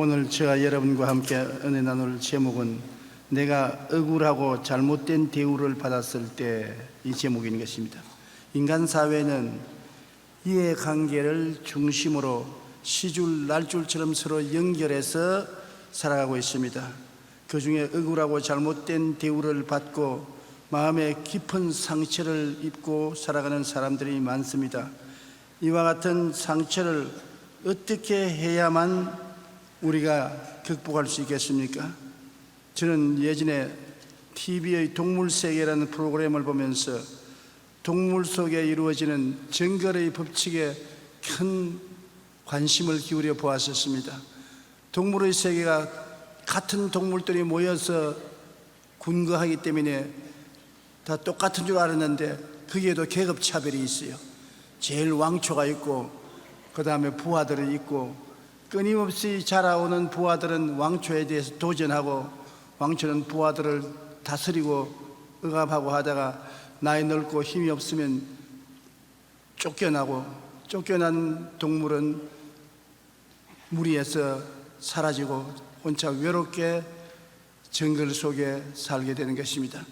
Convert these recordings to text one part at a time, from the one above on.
오늘 제가 여러분과 함께 은혜 나눌 제목은 내가 억울하고 잘못된 대우를 받았을 때 이 제목인 것입니다. 인간 사회는 이해관계를 중심으로 시줄 날줄처럼 서로 연결해서 살아가고 있습니다. 그 중에 억울하고 잘못된 대우를 받고 마음에 깊은 상처를 입고 살아가는 사람들이 많습니다. 이와 같은 상처를 어떻게 해야만 우리가 극복할 수 있겠습니까? 저는 예전에 TV의 동물세계라는 프로그램을 보면서 동물 속에 이루어지는 정글의 법칙에 큰 관심을 기울여 보았었습니다. 동물의 세계가 같은 동물들이 모여서 군거하기 때문에 다 똑같은 줄 알았는데 거기에도 계급차별이 있어요. 제일 왕초가 있고 그 다음에 부하들이 있고, 끊임없이 자라오는 부하들은 왕초에 대해서 도전하고 왕초는 부하들을 다스리고 억압하고 하다가 나이 넓고 힘이 없으면 쫓겨나고, 쫓겨난 동물은 무리해서 사라지고 혼자 외롭게 정글 속에 살게 되는 것입니다.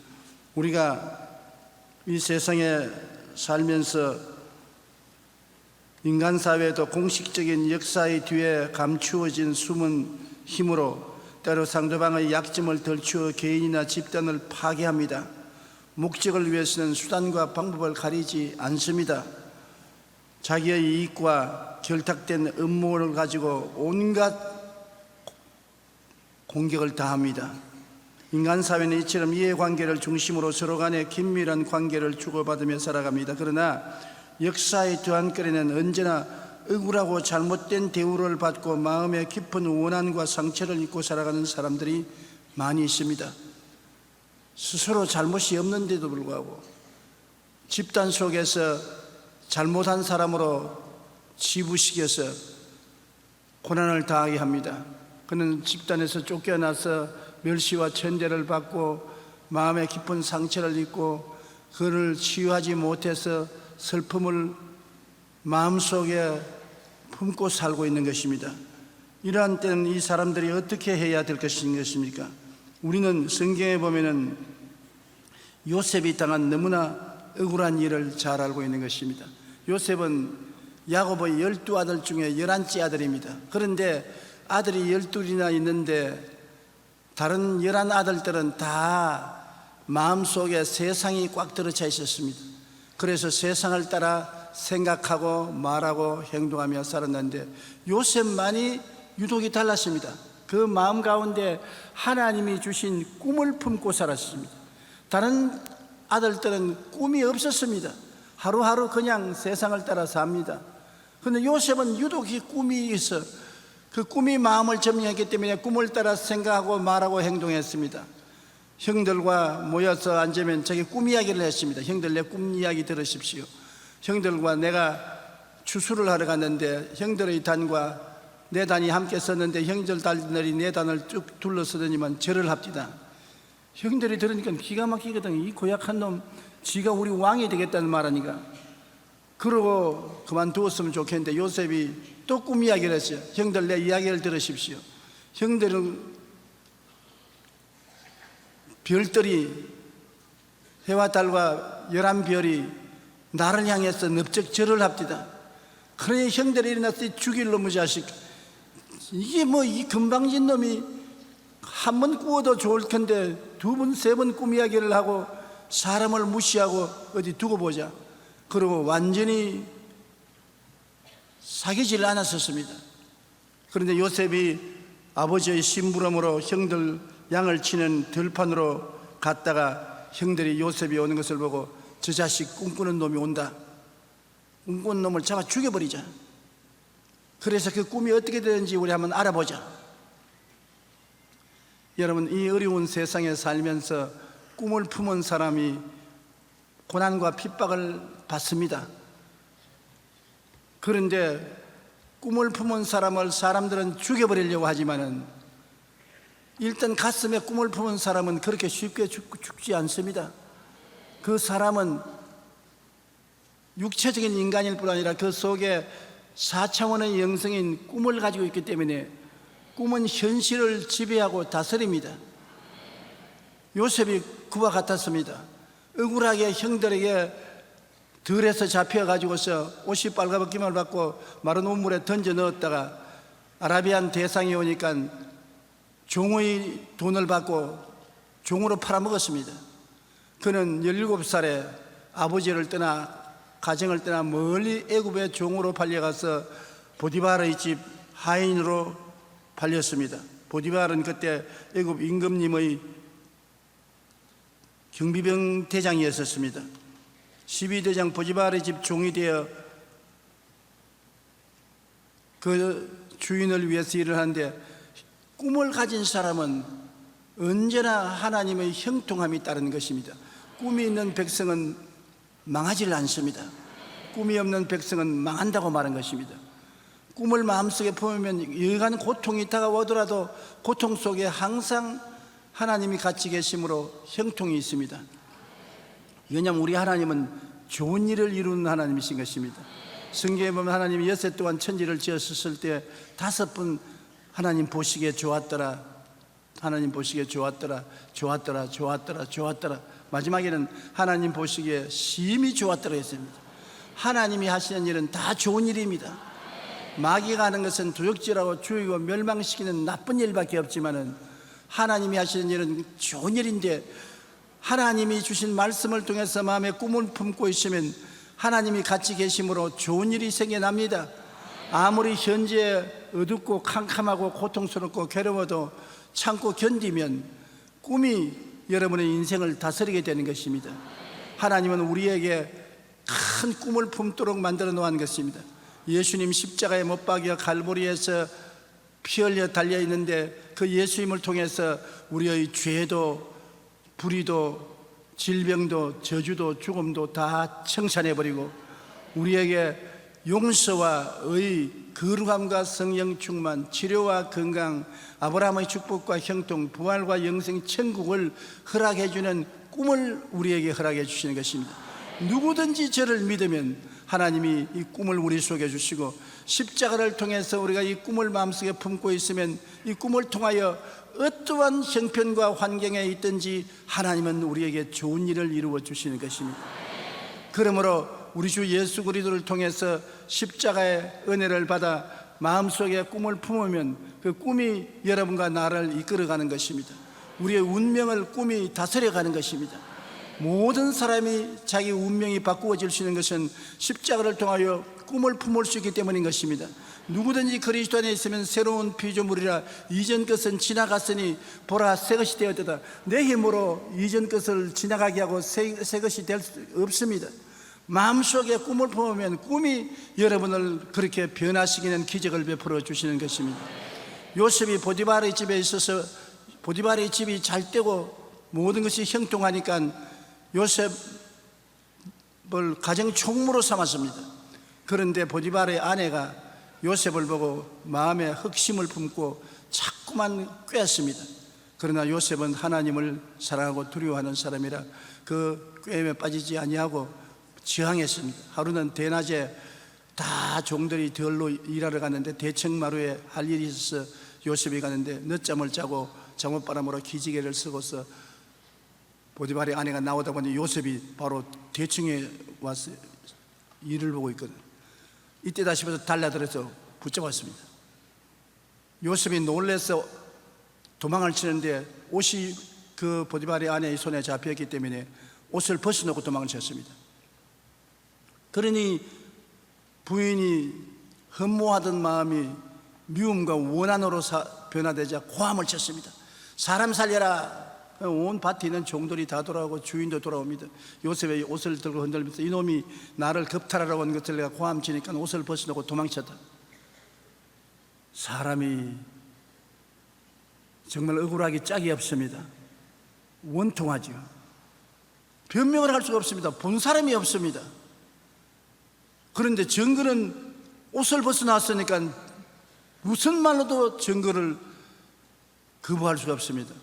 우리가 이 세상에 살면서 인간 사회도 공식적인 역사의 뒤에 감추어진 숨은 힘으로 때로 상대방의 약점을 덜추어 개인이나 집단을 파괴합니다. 목적을 위해서는 수단과 방법을 가리지 않습니다. 자기의 이익과 결탁된 음모를 가지고 온갖 공격을 다합니다. 인간 사회는 이처럼 이해관계를 중심으로 서로 간에 긴밀한 관계를 주고받으며 살아갑니다. 그러나 역사의 뒤안거리는 언제나 억울하고 잘못된 대우를 받고 마음에 깊은 원한과 상처를 입고 살아가는 사람들이 많이 있습니다. 스스로 잘못이 없는데도 불구하고 집단 속에서 잘못한 사람으로 치부시켜서 고난을 당하게 합니다. 그는 집단에서 쫓겨나서 멸시와 천대를 받고 마음에 깊은 상처를 입고 그를 치유하지 못해서 슬픔을 마음속에 품고 살고 있는 것입니다. 이러한 때는 이 사람들이 어떻게 해야 될 것입니까? 우리는 성경에 보면은 요셉이 당한 너무나 억울한 일을 잘 알고 있는 것입니다. 요셉은 야곱의 12아들 중에 11째 아들입니다. 그런데 아들이 12이나 있는데 다른 11아들들은 다 마음속에 세상이 꽉 들어차 있었습니다. 그래서 세상을 따라 생각하고 말하고 행동하며 살았는데 요셉만이 유독이 달랐습니다. 그 마음 가운데 하나님이 주신 꿈을 품고 살았습니다. 다른 아들들은 꿈이 없었습니다. 하루하루 그냥 세상을 따라 삽니다. 그런데 요셉은 유독 이 꿈이 있어 그 꿈이 마음을 점령했기 때문에 꿈을 따라 생각하고 말하고 행동했습니다. 형들과 모여서 앉으면 자기 꿈 이야기를 했습니다. 형들, 내 꿈 이야기 들으십시오. 형들과 내가 추수를 하러 갔는데 형들의 단과 내 단이 함께 섰는데 형들 단들이 내 단을 쭉 둘러서더니만 절을 합디다. 형들이 들으니까 기가 막히거든. 이 고약한 놈 지가 우리 왕이 되겠다는 말하니까 그러고 그만두었으면 좋겠는데 요셉이 또 꿈 이야기를 했어요. 형들, 내 이야기를 들으십시오. 형들은 별들이 해와 달과 11별이 나를 향해서 넓적 절을 합디다. 그러니 형들이 일어나서 죽일 놈의 자식, 이게 뭐 이 금방진 놈이 한 번 꾸어도 좋을 텐데 두 번, 세 번 꿈 이야기를 하고 사람을 무시하고 어디 두고 보자. 그리고 완전히 사귀질 않았었습니다. 그런데 요셉이 아버지의 심부름으로 형들 양을 치는 들판으로 갔다가 형들이 요셉이 오는 것을 보고 저 자식 꿈꾸는 놈이 온다. 꿈꾸는 놈을 잡아 죽여버리자. 그래서 그 꿈이 어떻게 되는지 우리 한번 알아보자. 여러분, 이 어려운 세상에 살면서 꿈을 품은 사람이 고난과 핍박을 받습니다. 그런데 꿈을 품은 사람을 사람들은 죽여버리려고 하지만은 일단 가슴에 꿈을 품은 사람은 그렇게 쉽게 죽지 않습니다. 그 사람은 육체적인 인간일 뿐 아니라 그 속에 4차원의 영성인 꿈을 가지고 있기 때문에 꿈은 현실을 지배하고 다스립니다. 요셉이 그와 같았습니다. 억울하게 형들에게 들에서 잡혀가지고서 옷이 빨가벗김을 받고 마른 우물에 던져 넣었다가 아라비안 대상이 오니까 종의 돈을 받고 종으로 팔아먹었습니다. 그는 17살에 아버지를 떠나 가정을 떠나 멀리 애굽의 종으로 팔려가서 보디발의 집 하인으로 팔렸습니다. 보디발은 그때 애굽 임금님의 경비병 대장이었습니다. 12대장 보디발의 집 종이 되어 그 주인을 위해서 일을 하는데, 꿈을 가진 사람은 언제나 하나님의 형통함이 따르는 것입니다. 꿈이 있는 백성은 망하지 않습니다. 꿈이 없는 백성은 망한다고 말한 것입니다. 꿈을 마음속에 품으면 여간 고통이 다가오더라도 고통 속에 항상 하나님이 같이 계심으로 형통이 있습니다. 왜냐하면 우리 하나님은 좋은 일을 이루는 하나님이신 것입니다. 성경에 보면 하나님이 엿새 동안 천지를 지었을 때 5번 하나님 보시기에 좋았더라, 하나님 보시기에 좋았더라, 좋았더라, 좋았더라, 좋았더라. 마지막에는 하나님 보시기에 심히 좋았더라 했습니다. 하나님이 하시는 일은 다 좋은 일입니다. 마귀가 하는 것은 도적질하고 죽이고 멸망시키는 나쁜 일밖에 없지만은 하나님이 하시는 일은 좋은 일인데, 하나님이 주신 말씀을 통해서 마음에 꿈을 품고 있으면 하나님이 같이 계심으로 좋은 일이 생겨납니다. 아무리 현재 어둡고 캄캄하고 고통스럽고 괴로워도 참고 견디면 꿈이 여러분의 인생을 다스리게 되는 것입니다. 하나님은 우리에게 큰 꿈을 품도록 만들어 놓은 것입니다. 예수님 십자가에 못 박여 갈보리에서 피 흘려 달려 있는데 그 예수님을 통해서 우리의 죄도 불의도 질병도 저주도 죽음도 다 청산해버리고 우리에게 용서와 의, 거룩함과 성령 충만, 치료와 건강, 아브라함의 축복과 형통, 부활과 영생, 천국을 허락해주는 꿈을 우리에게 허락해 주시는 것입니다. 누구든지 저를 믿으면 하나님이 이 꿈을 우리 속에 주시고, 십자가를 통해서 우리가 이 꿈을 마음속에 품고 있으면 이 꿈을 통하여 어떠한 형편과 환경에 있든지 하나님은 우리에게 좋은 일을 이루어 주시는 것입니다. 그러므로 우리 주 예수 그리스도를 통해서 십자가의 은혜를 받아 마음속에 꿈을 품으면 그 꿈이 여러분과 나를 이끌어가는 것입니다. 우리의 운명을 꿈이 다스려가는 것입니다. 모든 사람이 자기 운명이 바꾸어질 수 있는 것은 십자가를 통하여 꿈을 품을 수 있기 때문인 것입니다. 누구든지 그리스도 안에 있으면 새로운 피조물이라, 이전 것은 지나갔으니 보라 새 것이 되었다. 내 힘으로 이전 것을 지나가게 하고 새 것이 될 수 없습니다. 마음속에 꿈을 품으면 꿈이 여러분을 그렇게 변화시키는 기적을 베풀어 주시는 것입니다. 요셉이 보디발의 집에 있어서 보디발의 집이 잘 되고 모든 것이 형통하니까 요셉을 가정 총무로 삼았습니다. 그런데 보디발의 아내가 요셉을 보고 마음에 흑심을 품고 자꾸만 꾀었습니다. 그러나 요셉은 하나님을 사랑하고 두려워하는 사람이라 그 꾀임에 빠지지 아니하고 저항했습니다. 하루는 대낮에 다 종들이 들로 일하러 갔는데 대청마루에 할 일이 있어서 요셉이 가는데 늦잠을 자고 잠옷바람으로 기지개를 쓰고서 보디발의 아내가 나오다 보니 요셉이 바로 대청에 와서 일을 보고 있거든. 이때다 싶어서 달려들어서 붙잡았습니다. 요셉이 놀라서 도망을 치는데 옷이 그 보디발의 아내의 손에 잡혔기 때문에 옷을 벗어놓고 도망을 쳤습니다. 그러니 부인이 흠모하던 마음이 미움과 원한으로 변화되자 고함을 쳤습니다. 사람 살려라. 온 밭에 있는 종들이 다 돌아오고 주인도 돌아옵니다. 요셉의 옷을 들고 흔들면서 이놈이 나를 겁탈하라고 한 것을 내가 고함 치니까 옷을 벗어놓고 도망쳤다. 사람이 정말 억울하기 짝이 없습니다. 원통하죠. 변명을 할 수가 없습니다. 본 사람이 없습니다. 그런데 증거는 옷을 벗어놨으니까 무슨 말로도 증거를 거부할 수가 없습니다.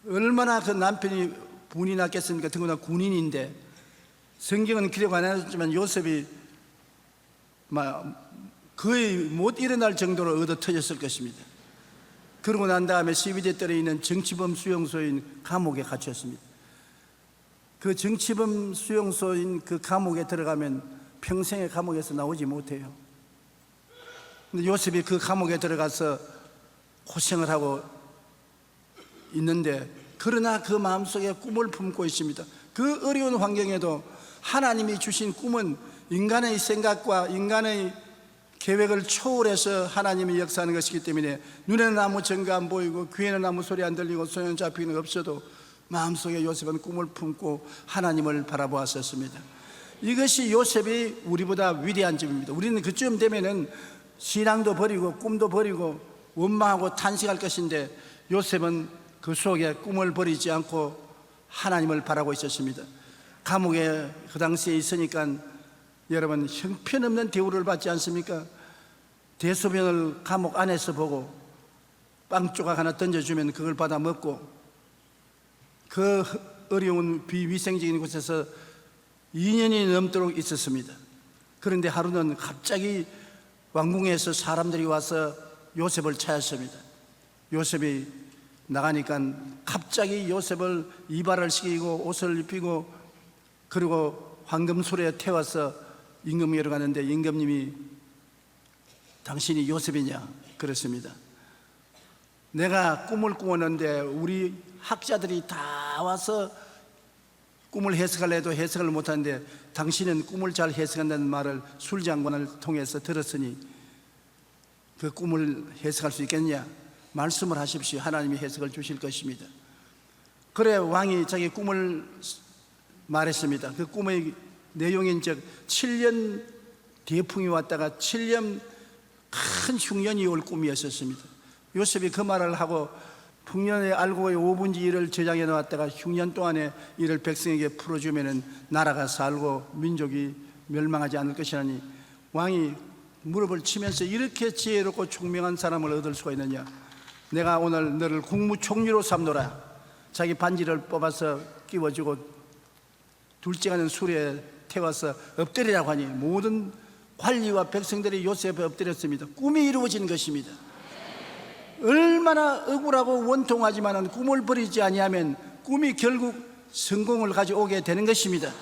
얼마나 그 남편이 분이 났겠습니까? 더구나 군인인데. 성경은 기록 안 해줬지만 요셉이 거의 못 일어날 정도로 얻어 터졌을 것입니다. 그러고 난 다음에 12대 뜰에 있는 정치범 수용소인 감옥에 갇혔습니다. 그 정치범 수용소인 그 감옥에 들어가면 평생의 감옥에서 나오지 못해요. 근데 요셉이 그 감옥에 들어가서 고생을 하고 있는데, 그러나 그 마음속에 꿈을 품고 있습니다. 그 어려운 환경에도 하나님이 주신 꿈은 인간의 생각과 인간의 계획을 초월해서 하나님이 역사하는 것이기 때문에 눈에는 아무 증거 안 보이고 귀에는 아무 소리 안 들리고 손에는 잡히는 거 없어도 마음속에 요셉은 꿈을 품고 하나님을 바라보았었습니다. 이것이 요셉이 우리보다 위대한 점입니다. 우리는 그쯤 되면은 신앙도 버리고 꿈도 버리고 원망하고 탄식할 것인데, 요셉은 그 속에 꿈을 버리지 않고 하나님을 바라고 있었습니다. 감옥에 그 당시에 있으니까 여러분 형편없는 대우를 받지 않습니까? 대소변을 감옥 안에서 보고 빵 조각 하나 던져주면 그걸 받아 먹고, 그 어려운 비위생적인 곳에서 2년이 넘도록 있었습니다. 그런데 하루는 갑자기 왕궁에서 사람들이 와서 요셉을 찾았습니다. 요셉이 나가니까 갑자기 요셉을 이발을 시키고 옷을 입히고, 그리고 황금소리에 태워서 임금에게 가는데, 임금님이 당신이 요셉이냐 그랬습니다. 내가 꿈을 꾸었는데 우리 학자들이 다 와서 꿈을 해석하려 해도 해석을 못하는데 당신은 꿈을 잘 해석한다는 말을 술장관을 통해서 들었으니 그 꿈을 해석할 수 있겠냐? 말씀을 하십시오. 하나님이 해석을 주실 것입니다. 그래 왕이 자기 꿈을 말했습니다. 그 꿈의 내용인 즉 7년 대풍이 왔다가 7년 큰 흉년이 올 꿈이었습니다. 요셉이 그 말을 하고 풍년에 알고의 5분지 1을 저장해 놓았다가 흉년 동안에 이를 백성에게 풀어주면 나라가 살고 민족이 멸망하지 않을 것이라니, 왕이 무릎을 치면서 이렇게 지혜롭고 총명한 사람을 얻을 수가 있느냐? 내가 오늘 너를 국무총리로 삼노라. 자기 반지를 뽑아서 끼워주고 둘째가는 술에 태워서 엎드리라고 하니 모든 관리와 백성들이 요셉에 엎드렸습니다. 꿈이 이루어진 것입니다. 얼마나 억울하고 원통하지만 꿈을 버리지 아니하면 꿈이 결국 성공을 가져오게 되는 것입니다.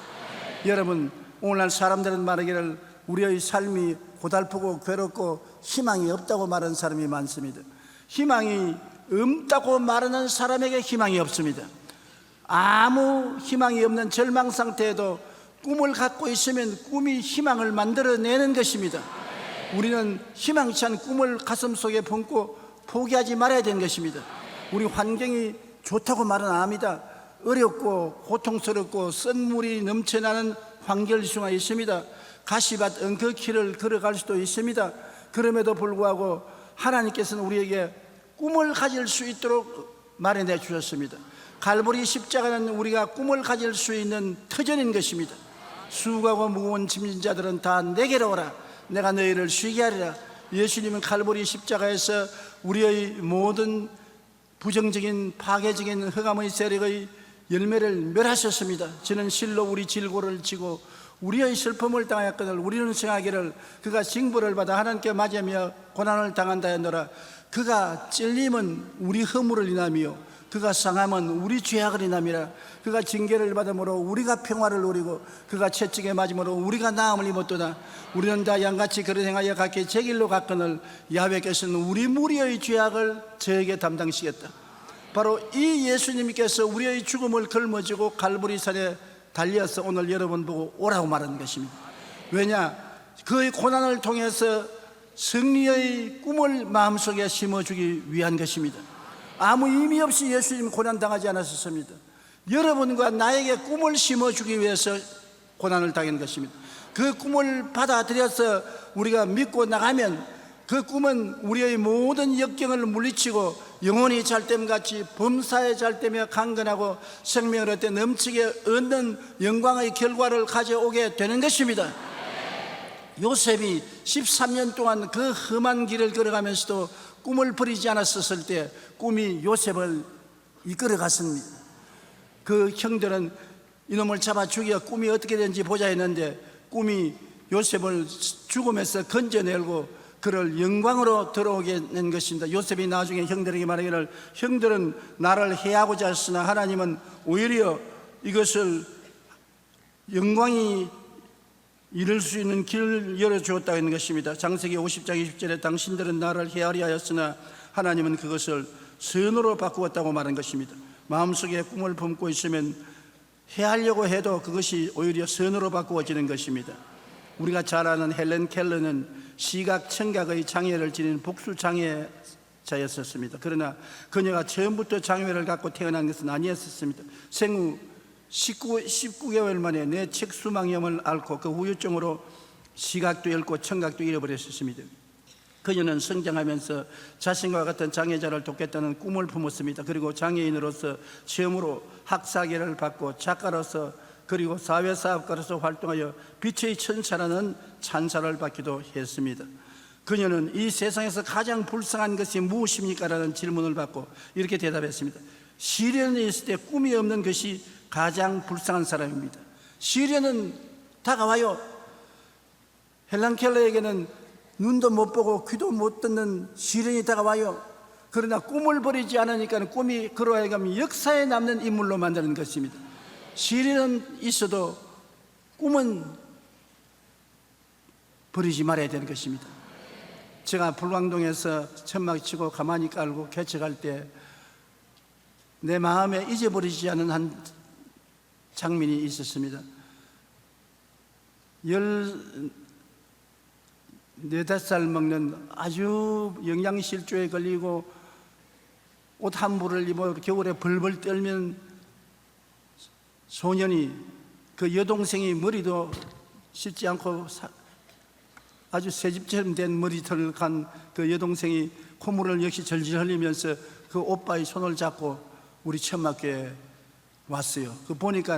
여러분, 오늘날 사람들은 말하기를 우리의 삶이 고달프고 괴롭고 희망이 없다고 말하는 사람이 많습니다. 희망이 없다고 말하는 사람에게 희망이 없습니다. 아무 희망이 없는 절망 상태에도 꿈을 갖고 있으면 꿈이 희망을 만들어내는 것입니다. 우리는 희망치 않은 꿈을 가슴속에 품고 포기하지 말아야 되는 것입니다. 우리 환경이 좋다고 말은 안 합니다. 어렵고 고통스럽고 썬물이 넘쳐나는 환경수가 있습니다. 가시밭 엉켜길을 걸어갈 수도 있습니다. 그럼에도 불구하고 하나님께서는 우리에게 꿈을 가질 수 있도록 마련해 주셨습니다. 갈보리 십자가는 우리가 꿈을 가질 수 있는 터전인 것입니다. 수고하고 무거운 짐진 자들은 다 내게로 오라. 내가 너희를 쉬게 하리라. 예수님은 갈보리 십자가에서 우리의 모든 부정적인 파괴적인 흑암의 세력의 열매를 멸하셨습니다. 저는 실로 우리 질고를 지고 우리의 슬픔을 당하였거늘 우리는 생하기를 그가 징벌을 받아 하나님께 맞으며 고난을 당한다 했노라. 그가 찔림은 우리 허물을 인하며 그가 상함은 우리 죄악을 인함이라. 그가 징계를 받음으로 우리가 평화를 누리고 그가 채찍에 맞음으로 우리가 나음을 입었도다. 우리는 다 양같이 그릇 행하여 각기 제 길로 갔거늘 야훼께서는 우리 무리의 죄악을 저에게 담당시겠다. 바로 이 예수님께서 우리의 죽음을 걸머지고 갈보리산에 달려서 오늘 여러분 보고 오라고 말하는 것입니다. 왜냐? 그의 고난을 통해서 승리의 꿈을 마음속에 심어주기 위한 것입니다. 아무 의미 없이 예수님 고난당하지 않았습니다. 여러분과 나에게 꿈을 심어주기 위해서 고난을 당한 것입니다. 그 꿈을 받아들여서 우리가 믿고 나가면 그 꿈은 우리의 모든 역경을 물리치고 영혼이 잘됨같이 범사에 잘되며 강건하고 생명을 얻되 넘치게 얻는 영광의 결과를 가져오게 되는 것입니다. 요셉이 13년 동안 그 험한 길을 걸어가면서도 꿈을 버리지 않았었을 때 꿈이 요셉을 이끌어갔습니다. 그 형들은 이놈을 잡아 죽여 꿈이 어떻게 되는지 보자 했는데 꿈이 요셉을 죽음에서 건져내고 그를 영광으로 들어오게 낸 것입니다. 요셉이 나중에 형들에게 말하기를 형들은 나를 해하고자 했으나 하나님은 오히려 이것을 영광이 이룰 수 있는 길을 열어주었다 하는 것입니다. 창세기 50장 20절에 당신들은 나를 해하려 하였으나 하나님은 그것을 선으로 바꾸었다고 말한 것입니다. 마음속에 꿈을 품고 있으면 해하려고 해도 그것이 오히려 선으로 바꾸어지는 것입니다. 우리가 잘 아는 헬렌 켈러는 시각, 청각의 장애를 지닌 복수장애자였었습니다. 그러나 그녀가 처음부터 장애를 갖고 태어난 것은 아니었습니다. 생후 19개월 만에 뇌측 수막염을 앓고 그 후유증으로 시각도 잃고 청각도 잃어버렸습니다. 그녀는 성장하면서 자신과 같은 장애자를 돕겠다는 꿈을 품었습니다. 그리고 장애인으로서 처음으로 학사계를 받고 작가로서 그리고 사회사업가로서 활동하여 빛의 천사라는 찬사를 받기도 했습니다. 그녀는 이 세상에서 가장 불쌍한 것이 무엇입니까? 라는 질문을 받고 이렇게 대답했습니다. 시련에 있을 때 꿈이 없는 것이 가장 불쌍한 사람입니다. 시련은 다가와요. 헬렌 켈러에게는 눈도 못 보고 귀도 못 듣는 시련이 다가와요. 그러나 꿈을 버리지 않으니까 꿈이 그로 하여금 역사에 남는 인물로 만드는 것입니다. 시련은 있어도 꿈은 버리지 말아야 되는 것입니다. 제가 불광동에서 천막 치고 가만히 깔고 개척할 때 내 마음에 잊어버리지 않은 한 장면이 있었습니다. 14-15살 먹는 아주 영양실조에 걸리고 옷 한 벌을 입어 겨울에 벌벌 떨면 소년이 그 여동생이 머리도 씻지 않고 아주 새집처럼 된 머리털을 간 그 여동생이 콧물을 역시 절질 흘리면서 그 오빠의 손을 잡고 우리 천막교회에 왔어요. 그 보니까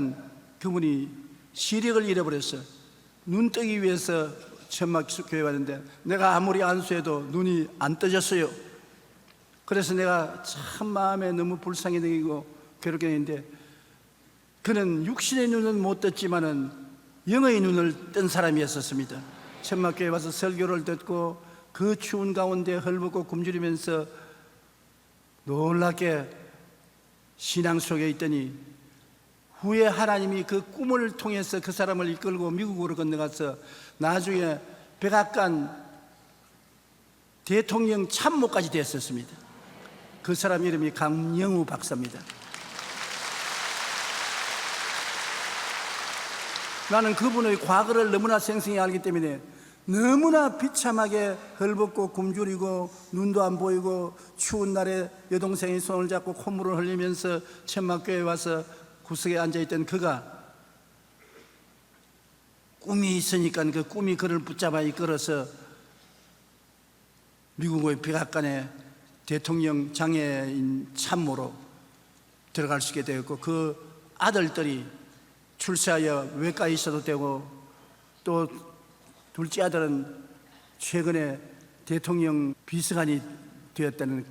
그분이 시력을 잃어버렸어요. 눈 뜨기 위해서 천막교회에 왔는데 내가 아무리 안수해도 눈이 안 떠졌어요. 그래서 내가 참 마음에 너무 불쌍히 느끼고 괴롭게 했는데 그는 육신의 눈은 못 떴지만은 영의 눈을 뜬 사람이었습니다. 천막교회에 와서 설교를 듣고 그 추운 가운데 헐벗고 굶주리면서 놀랍게 신앙 속에 있더니 후에 하나님이 그 꿈을 통해서 그 사람을 이끌고 미국으로 건너가서 나중에 백악관 대통령 참모까지 됐었습니다. 그 사람 이름이 강영우 박사입니다. 나는 그분의 과거를 너무나 생생히 알기 때문에 너무나 비참하게 헐벗고 굶주리고 눈도 안 보이고 추운 날에 여동생이 손을 잡고 콧물을 흘리면서 천막교회에 와서 구석에 앉아있던 그가 꿈이 있으니까 그 꿈이 그를 붙잡아 이끌어서 미국의 백악관에 대통령 장애인 참모로 들어갈 수 있게 되었고 그 아들들이 출세하여 외과에 있어도 되고 또 둘째 아들은 최근에 대통령 비서관이 되었다는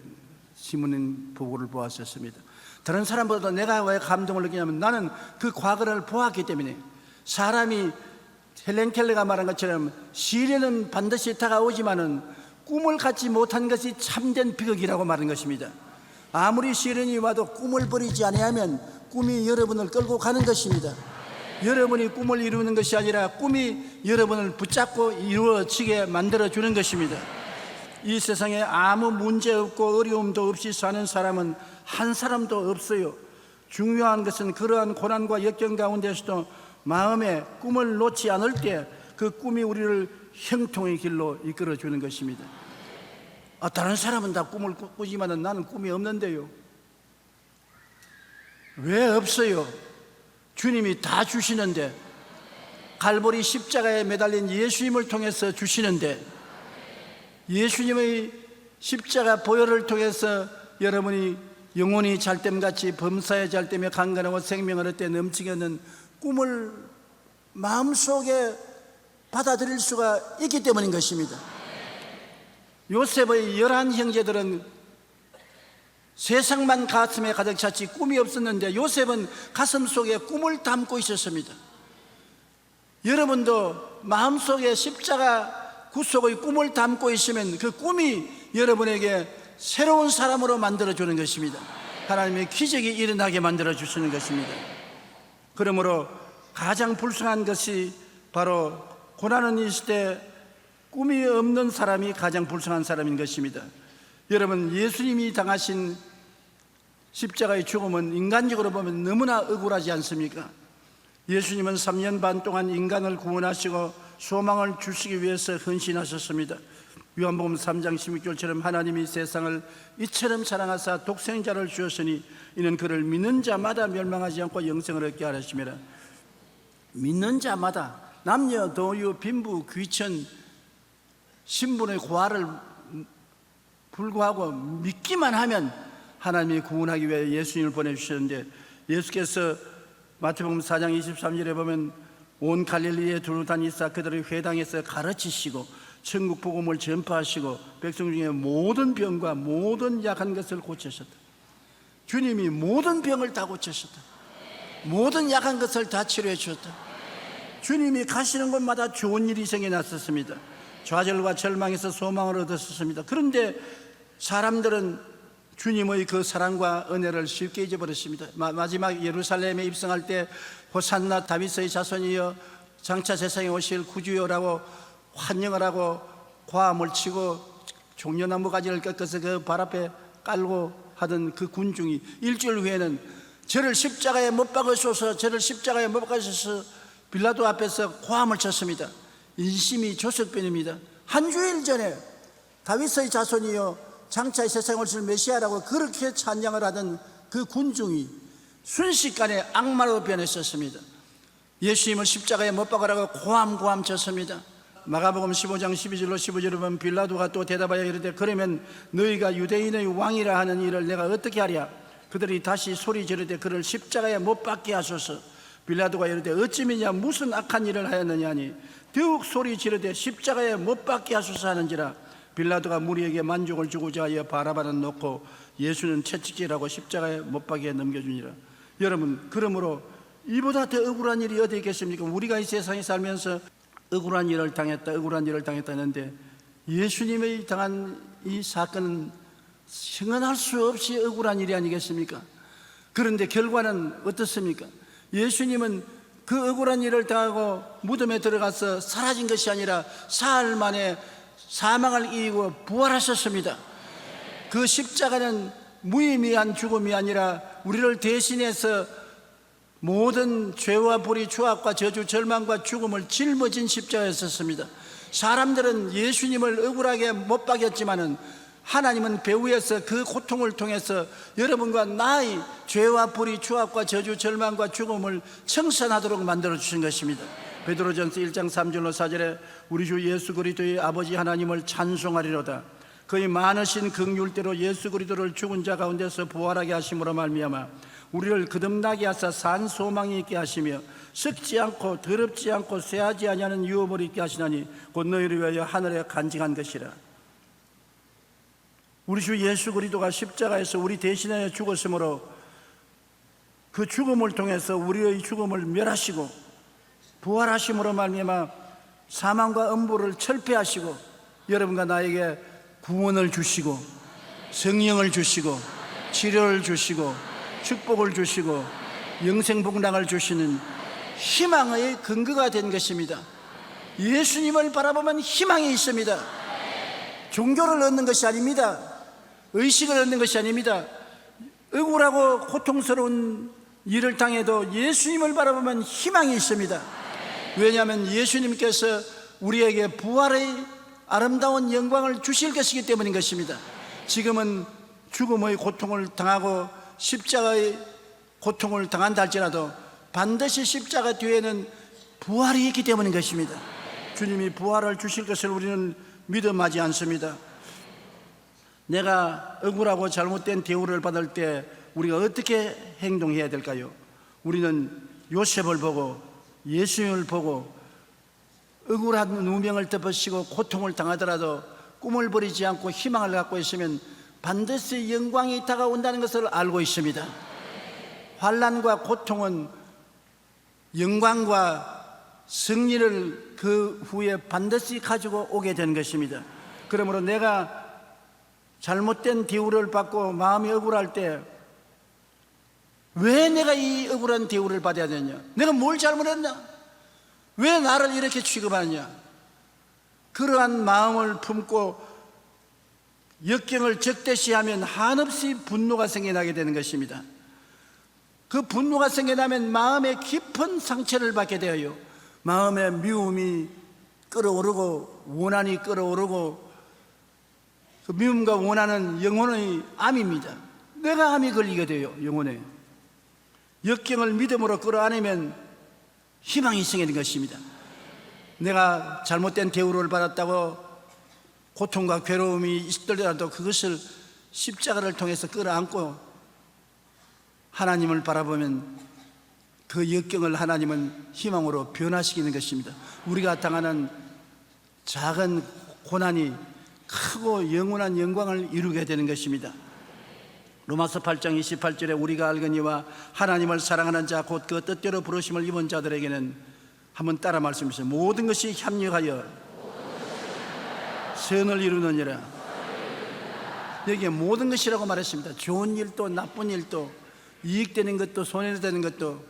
신문 보고를 보았었습니다. 다른 사람보다 내가 왜 감동을 느끼냐면 나는 그 과거를 보았기 때문에 사람이 헬렌 켈러가 말한 것처럼 시련은 반드시 다가오지만은 꿈을 갖지 못한 것이 참된 비극이라고 말한 것입니다. 아무리 시련이 와도 꿈을 버리지 아니하면 꿈이 여러분을 끌고 가는 것입니다. 여러분이 꿈을 이루는 것이 아니라 꿈이 여러분을 붙잡고 이루어지게 만들어주는 것입니다. 이 세상에 아무 문제 없고 어려움도 없이 사는 사람은 한 사람도 없어요. 중요한 것은 그러한 고난과 역경 가운데서도 마음의 꿈을 놓지 않을 때 그 꿈이 우리를 형통의 길로 이끌어주는 것입니다. 다른 사람은 다 꿈을 꾸지만 나는 꿈이 없는데요. 왜 없어요? 주님이 다 주시는데, 갈보리 십자가에 매달린 예수님을 통해서 주시는데, 예수님의 십자가 보혈을 통해서 여러분이 영혼이 잘됨같이 범사에 잘되며 강건하고 생명을 얻되 넘치게 하는 꿈을 마음속에 받아들일 수가 있기 때문인 것입니다. 요셉의 11형제들은 세상만 가슴에 가득 찼지 꿈이 없었는데 요셉은 가슴 속에 꿈을 담고 있었습니다. 여러분도 마음속에 십자가 구속의 꿈을 담고 있으면 그 꿈이 여러분에게 새로운 사람으로 만들어주는 것입니다. 하나님의 기적이 일어나게 만들어주시는 것입니다. 그러므로 가장 불쌍한 것이 바로 고난은 있을 때 꿈이 없는 사람이 가장 불쌍한 사람인 것입니다. 여러분, 예수님이 당하신 십자가의 죽음은 인간적으로 보면 너무나 억울하지 않습니까? 예수님은 3년 반 동안 인간을 구원하시고 소망을 주시기 위해서 헌신하셨습니다. 요한복음 3장 16절처럼 하나님이 세상을 이처럼 사랑하사 독생자를 주었으니 이는 그를 믿는 자마다 멸망하지 않고 영생을 얻게 하셨습니다. 믿는 자마다 남녀 도유 빈부 귀천 신분의 고하를 불구하고 믿기만 하면 하나님이 구원하기 위해 예수님을 보내주셨는데, 예수께서 마태복음 4장 23절에 보면 온 갈릴리에 두루 다니사 그들의 회당에서 가르치시고 천국 복음을 전파하시고 백성 중에 모든 병과 모든 약한 것을 고치셨다. 주님이 모든 병을 다 고치셨다. 모든 약한 것을 다 치료해 주셨다. 주님이 가시는 곳마다 좋은 일이 생겨났었습니다. 좌절과 절망에서 소망을 얻었었습니다. 그런데 사람들은 주님의 그 사랑과 은혜를 쉽게 잊어버렸습니다. 마지막 예루살렘에 입성할 때 호산나 다윗의 자손이여 장차 세상에 오실 구주여라고 환영을 하고 고함을 치고 종려나무 가지를 꺾어서 그 발 앞에 깔고 하던 그 군중이 일주일 후에는 저를 십자가에 못 박으소서, 저를 십자가에 못 박으소서 빌라도 앞에서 고함을 쳤습니다. 인심이 조석변입니다. 한 주일 전에 다윗의 자손이여 장차 세상에 오실 메시아라고 그렇게 찬양을 하던 그 군중이 순식간에 악마로 변했었습니다. 예수님을 십자가에 못 박으라고 고함 쳤습니다. 마가복음 15장 12절로 15절에 보면 빌라도가 또 대답하여 이르되 그러면 너희가 유대인의 왕이라 하는 일을 내가 어떻게 하랴? 그들이 다시 소리 지르되 그를 십자가에 못 박게 하소서. 빌라도가 이르되 어찌미냐 무슨 악한 일을 하였느냐 하니 더욱 소리 지르되 십자가에 못 박게 하소서 하는지라. 빌라도가 무리에게 만족을 주고자 하여 바라바는 놓고 예수는 채찍질하고 십자가에 못 박게 넘겨주니라. 여러분, 그러므로 이보다 더 억울한 일이 어디 있겠습니까? 우리가 이 세상에 살면서 억울한 일을 당했다 했는데 예수님의 당한 이 사건은 생각할 수 없이 억울한 일이 아니겠습니까? 그런데 결과는 어떻습니까? 예수님은 그 억울한 일을 당하고 무덤에 들어가서 사라진 것이 아니라 사흘 만에 사망을 이기고 부활하셨습니다. 그 십자가는 무의미한 죽음이 아니라 우리를 대신해서 모든 죄와 불의, 추악과 저주, 절망과 죽음을 짊어진 십자가였었습니다. 사람들은 예수님을 억울하게 못 박였지만은 하나님은 배후에서 그 고통을 통해서 여러분과 나의 죄와 불의, 추악과 저주, 절망과 죽음을 청산하도록 만들어주신 것입니다. 베드로전서 1장 3절로 4절에 우리 주 예수 그리스도의 아버지 하나님을 찬송하리로다. 그의 많으신 긍휼대로 예수 그리스도를 죽은 자 가운데서 부활하게 하심으로 말미암아 우리를 거듭나게 하사 산 소망이 있게 하시며 썩지 않고 더럽지 않고 쇠하지 아니하는 유업을 있게 하시나니 곧 너희를 위하여 하늘에 간직한 것이라. 우리 주 예수 그리스도가 십자가에서 우리 대신하여 죽었으므로 그 죽음을 통해서 우리의 죽음을 멸하시고 부활하심으로 말미암아 사망과 음부를 철폐하시고 여러분과 나에게 구원을 주시고 성령을 주시고 치료를 주시고 축복을 주시고 영생복락을 주시는 희망의 근거가 된 것입니다. 예수님을 바라보면 희망이 있습니다. 종교를 얻는 것이 아닙니다. 의식을 얻는 것이 아닙니다. 억울하고 고통스러운 일을 당해도 예수님을 바라보면 희망이 있습니다. 왜냐하면 예수님께서 우리에게 부활의 아름다운 영광을 주실 것이기 때문인 것입니다. 지금은 죽음의 고통을 당하고 십자가의 고통을 당한다 할지라도 반드시 십자가 뒤에는 부활이 있기 때문인 것입니다. 주님이 부활을 주실 것을 우리는 믿음하지 않습니다. 내가 억울하고 잘못된 대우를 받을 때 우리가 어떻게 행동해야 될까요? 우리는 요셉을 보고 예수님을 보고 억울한 누명을 덮으시고 고통을 당하더라도 꿈을 버리지 않고 희망을 갖고 있으면 반드시 영광이 다가온다는 것을 알고 있습니다. 환난과 고통은 영광과 승리를 그 후에 반드시 가지고 오게 되는 것입니다. 그러므로 내가 잘못된 대우를 받고 마음이 억울할 때 왜 내가 이 억울한 대우를 받아야 되냐? 내가 뭘 잘못했나? 왜 나를 이렇게 취급하느냐? 그러한 마음을 품고 역경을 적대시하면 한없이 분노가 생겨나게 되는 것입니다. 그 분노가 생겨나면 마음에 깊은 상처를 받게 되어요. 마음의 미움이 끓어오르고 원한이 끓어오르고, 그 미움과 원한은 영혼의 암입니다. 내가 암이 걸리게 돼요. 영혼에 역경을 믿음으로 끌어안으면 희망이 생기는 것입니다. 내가 잘못된 대우를 받았다고 고통과 괴로움이 있더라도 그것을 십자가를 통해서 끌어안고 하나님을 바라보면 그 역경을 하나님은 희망으로 변화시키는 것입니다. 우리가 당하는 작은 고난이 크고 영원한 영광을 이루게 되는 것입니다. 로마서 8장 28절에 우리가 알거니와 하나님을 사랑하는 자 곧 그 뜻대로 부르심을 입은 자들에게는, 한번 따라 말씀하세요. 모든 것이 협력하여 선을 이루느니라. 여기에 모든 것이라고 말했습니다. 좋은 일도 나쁜 일도, 이익되는 것도 손해되는 것도,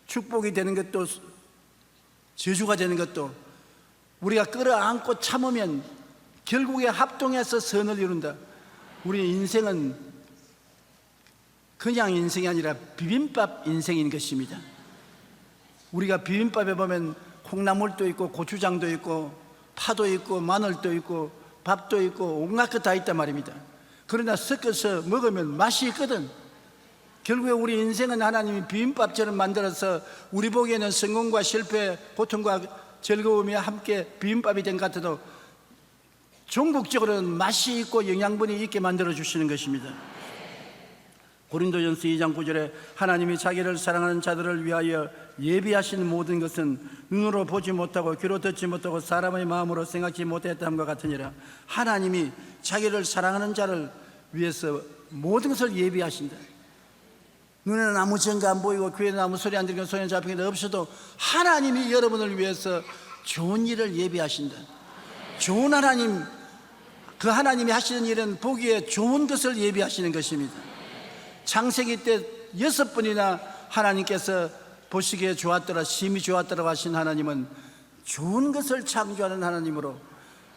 축복이 되는 것도 저주가 되는 것도 우리가 끌어안고 참으면 결국에 합동해서 선을 이룬다. 우리 인생은 그냥 인생이 아니라 비빔밥 인생인 것입니다. 우리가 비빔밥에 보면 콩나물도 있고 고추장도 있고 파도 있고 마늘도 있고 밥도 있고 온갖 것 다 있단 말입니다. 그러나 섞어서 먹으면 맛이 있거든. 결국에 우리 인생은 하나님이 비빔밥처럼 만들어서 우리 보기에는 성공과 실패, 고통과 즐거움이 함께 비빔밥이 된 것 같아도 종국적으로는 맛이 있고 영양분이 있게 만들어 주시는 것입니다. 고린도전서 2장 9절에 하나님이 자기를 사랑하는 자들을 위하여 예비하신 모든 것은 눈으로 보지 못하고 귀로 듣지 못하고 사람의 마음으로 생각지 못했다함과 같으니라. 하나님이 자기를 사랑하는 자를 위해서 모든 것을 예비하신다. 눈에는 아무 증거 안 보이고 귀에는 아무 소리 안 들리고 손에 잡히는 게 없어도 하나님이 여러분을 위해서 좋은 일을 예비하신다. 좋은 하나님, 그 하나님이 하시는 일은 보기에 좋은 것을 예비하시는 것입니다. 창세기 때 6번이나 하나님께서 보시기에 좋았더라, 심히 좋았더라고 하신 하나님은 좋은 것을 창조하는 하나님으로,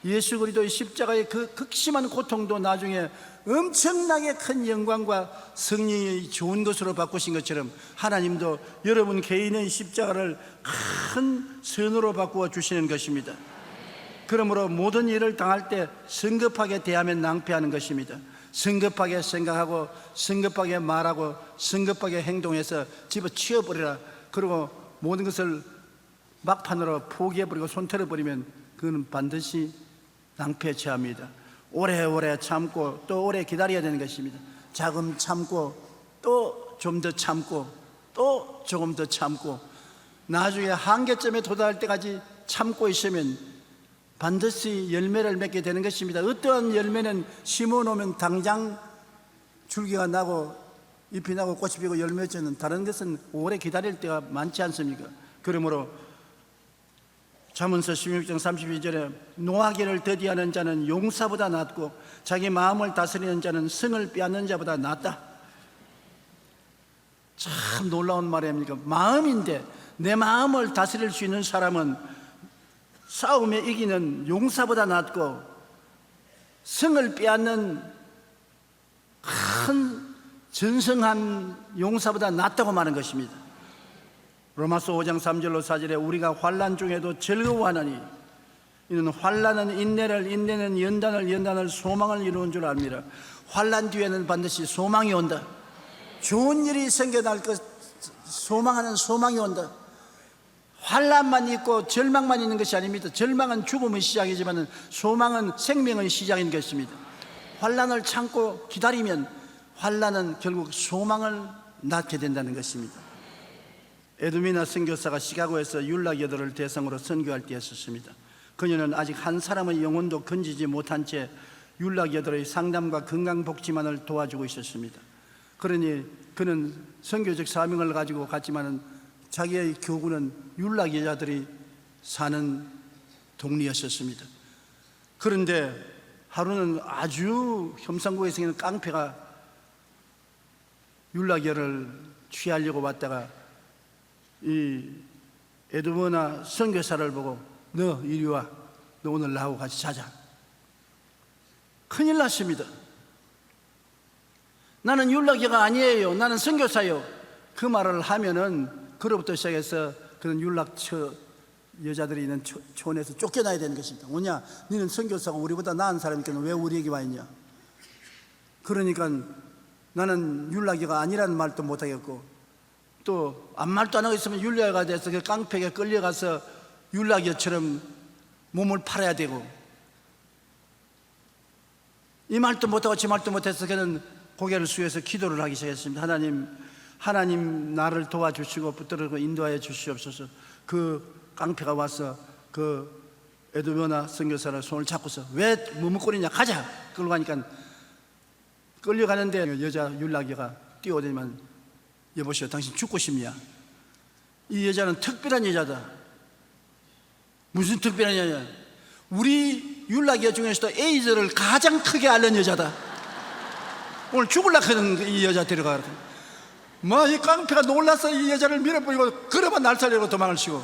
예수 그리스도의 십자가의 그 극심한 고통도 나중에 엄청나게 큰 영광과 승리의 좋은 것으로 바꾸신 것처럼 하나님도 여러분 개인의 십자가를 큰 선으로 바꾸어 주시는 것입니다. 그러므로 모든 일을 당할 때 성급하게 대하면 낭패하는 것입니다. 성급하게 생각하고 성급하게 말하고 성급하게 행동해서 집어치워버리라. 그리고 모든 것을 막판으로 포기해버리고 손털어버리면 그는 반드시 낭패에 처합니다. 오래오래 참고 또 오래 기다려야 되는 것입니다. 자금 참고 또 좀 더 참고 또 조금 더 참고 나중에 한계점에 도달할 때까지 참고 있으면 반드시 열매를 맺게 되는 것입니다. 어떠한 열매는 심어놓으면 당장 줄기가 나고 잎이 나고 꽃이 피고 열매 맺는, 다른 것은 오래 기다릴 때가 많지 않습니까? 그러므로 잠언서 16장 32절에 노하기를 더디하는 자는 용사보다 낫고 자기 마음을 다스리는 자는 성을 빼앗는 자보다 낫다. 참 놀라운 말이 아닙니까? 마음인데 내 마음을 다스릴 수 있는 사람은 싸움에 이기는 용사보다 낫고 성을 빼앗는 큰 전성한 용사보다 낫다고 말하는 것입니다. 로마서 5장 3절로 4절에 우리가 환난 중에도 즐거워하느니 이는 환난은 인내를, 인내는 연단을, 연단을 소망을 이루는 줄 압니다. 환난 뒤에는 반드시 소망이 온다. 좋은 일이 생겨날 것 소망하는 소망이 온다. 환난만 있고 절망만 있는 것이 아닙니다. 절망은 죽음의 시작이지만 소망은 생명의 시작인 것입니다. 환난을 참고 기다리면 환난은 결국 소망을 낳게 된다는 것입니다. 에드미나 선교사가 시카고에서 율락여들을 대상으로 선교할 때 했었습니다. 그녀는 아직 한 사람의 영혼도 건지지 못한 채 율락여들의 상담과 건강복지만을 도와주고 있었습니다. 그러니 그는 선교적 사명을 가지고 갔지만은 자기의 교구는 율락 여자들이 사는 동리였었습니다. 그런데 하루는 아주 혐상국에 생기는 깡패가 율락여를 취하려고 왔다가 이 에드머나 선교사를 보고 너 이리 와, 너 오늘 나하고 같이 자자. 큰일 났습니다. 나는 율락여가 아니에요, 나는 선교사요. 그 말을 하면은 그로부터 시작해서 그런 율락처 여자들이 있는 촌에서 쫓겨나야 되는 것입니다. 뭐냐, 너는 선교사가 우리보다 나은 사람이니까 왜 우리에게 와 있냐. 그러니까 나는 율락여가 아니라는 말도 못하겠고, 또 아무 말도 안 하고 있으면 율락여가 돼서 그 깡패에게 끌려가서 율락여처럼 몸을 팔아야 되고, 이 말도 못하고 저 말도 못해서 그는 고개를 숙여서 기도를 하기 시작했습니다. 하나님 나를 도와주시고 붙들고 인도하여 주시옵소서. 그 깡패가 와서 그 에드머나 선교사를 손을 잡고서 왜 머뭇거리냐, 가자. 그러고 가니까 끌려가는데 여자 율락여가 뛰어오더니만 여보시오, 당신 죽고 싶냐. 이 여자는 특별한 여자다. 무슨 특별한 여자냐, 우리 율락여 중에서도 에이즈를 가장 크게 앓는 여자다. 오늘 죽을라 하는 이 여자 데려가. 이 깡패가 놀라서 이 여자를 밀어버리고 그러면 날 살리고 도망을 치고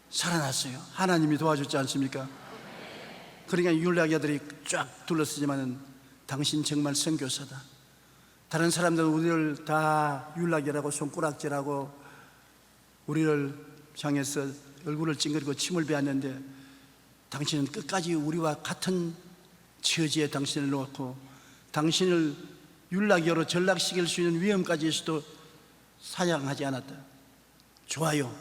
살아났어요. 하나님이 도와줬지 않습니까? 그러니까 율락여들이 쫙 둘러쓰지만은 당신 정말 선교사다. 다른 사람들은 우리를 다 율락여라고 손가락질하고 우리를 향해서 얼굴을 찡그리고 침을 베었는데 당신은 끝까지 우리와 같은 처지에 당신을 놓고 당신을 율락여로 전락시킬 수 있는 위험까지도 사양하지 않았다. 좋아요.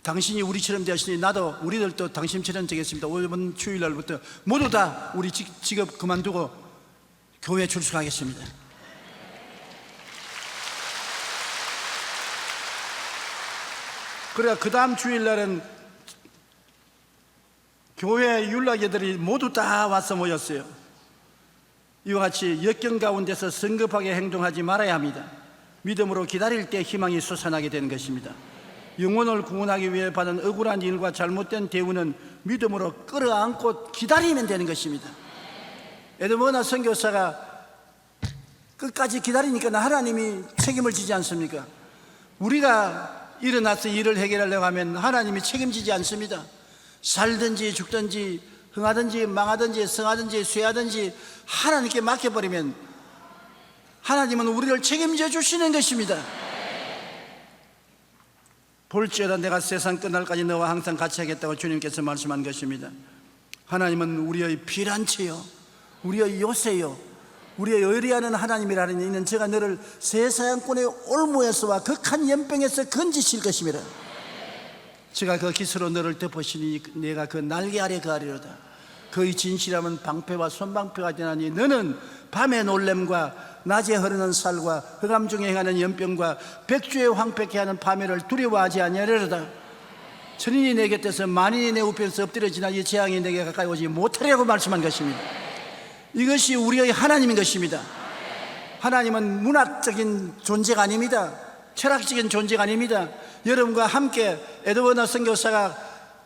당신이 우리처럼 되었으니 나도 우리들도 당신처럼 되겠습니다. 이번 주일날부터 모두 다 우리 직업 그만두고 교회에 출석하겠습니다. 그래야 그 다음 주일날은 교회 율락여들이 모두 다 와서 모였어요. 이와 같이 역경 가운데서 성급하게 행동하지 말아야 합니다. 믿음으로 기다릴 때 희망이 솟아나게 되는 것입니다. 영혼을 구원하기 위해 받은 억울한 일과 잘못된 대우는 믿음으로 끌어안고 기다리면 되는 것입니다. 에드머나 선교사가 끝까지 기다리니까 하나님이 책임을 지지 않습니까? 우리가 일어나서 일을 해결하려고 하면 하나님이 책임지지 않습니다. 살든지 죽든지 흥하든지 망하든지 성하든지 쇠하든지 하나님께 맡겨버리면 하나님은 우리를 책임져 주시는 것입니다. 볼지어다 내가 세상 끝날까지 너와 항상 같이 하겠다고 주님께서 말씀한 것입니다. 하나님은 우리의 피란치요, 우리의 요새요, 우리의 의리하는 하나님이라는 이는 제가 너를 세사양권의 올무에서와 극한 연병에서 건지실 것입니다. 제가 그 기스로 너를 덮으시니 내가 그 날개 아래 거하리로다. 그의 진실함은 방패와 손방패가 되나니 너는 밤의 놀램과 낮에 흐르는 살과 흑암 중에 행하는 연병과 백주에 황폐케 하는 파멸을 두려워하지 아니하리로다. 천인이 내 곁에서 만인이 내 우편에서 엎드려지나 이 재앙이 내게 가까이 오지 못하리라고 말씀한 것입니다. 이것이 우리의 하나님인 것입니다. 하나님은 문학적인 존재가 아닙니다. 철학적인 존재가 아닙니다. 여러분과 함께 에드머나 선교사가